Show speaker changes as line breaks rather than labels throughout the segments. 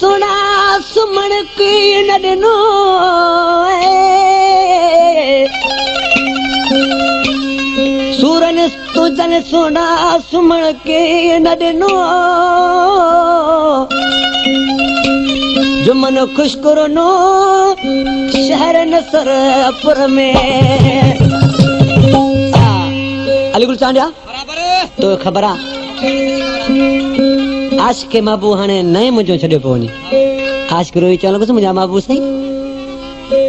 सुना सुमण की न ॾिनो सूरन तुझन सुना सुमण की न ॾिनो जुमन खुशकुरनो शहर नसरपुर में अलीगुल चांडिया तो ख़बर आहे आशिक माबू हाणे नए मुंहिंजो छॾियो पियो वञे आशिक रोई चवण लॻुसि मुंहिंजा माबू साईं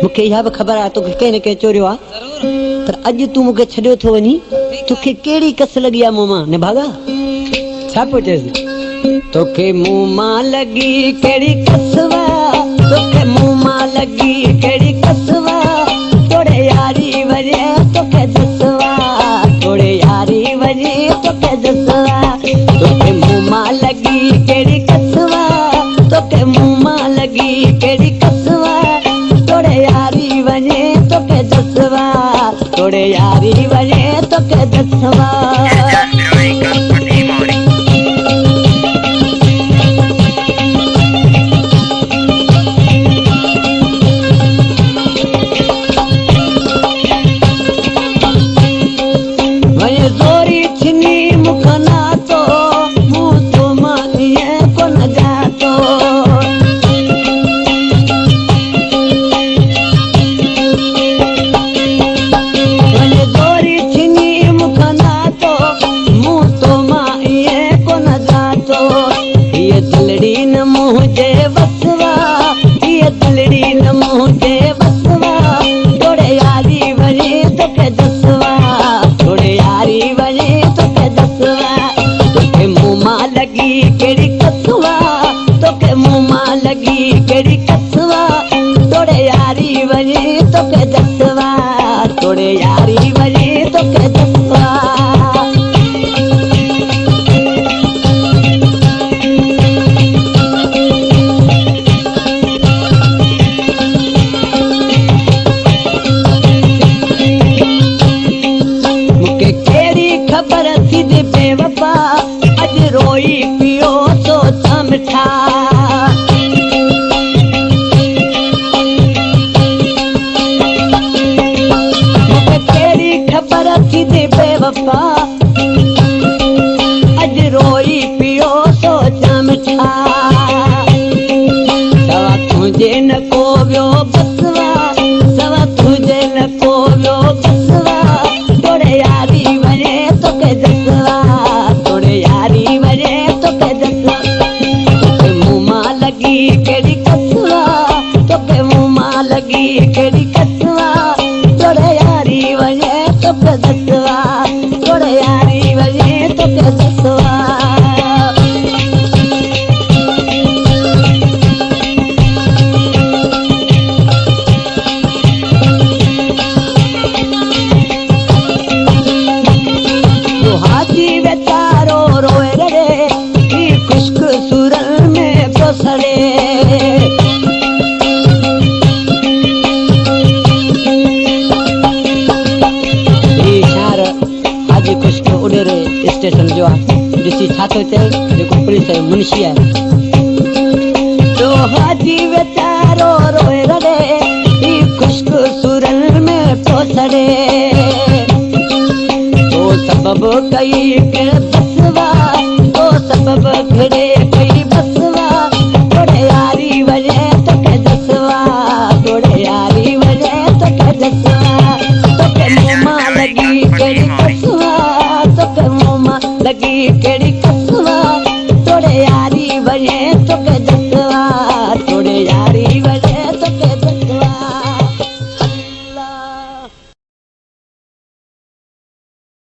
मूंखे इहा बि ख़बर आहे तोखे कंहिं न कंहिं चोरियो आहे पर अॼु तूं मूंखे छॾियो थो वञी तोखे कहिड़ी कस लॻी आहे मूं मां निभागा छा पियो चएसि तोखे मूं मां लॻी कहिड़ी कसवा तोखे मूं मां लॻी कहिड़ी कसवा तोड़े यारी वञे तोखे दसवा तोड़े यारी वञे तोखे दसवा तोखे मूं मां लॻी कहिड़ी कसवा तोखे मूं मां लॻी कहिड़ी कसवा तोड़े यारी वञे तोखे दसवा तोड़े यारी वञे तोखे दसवा मुंशी है तो हाजी बेचारो रोए रड़े खुश्क सुरन में पोसड़े तो सबब कई के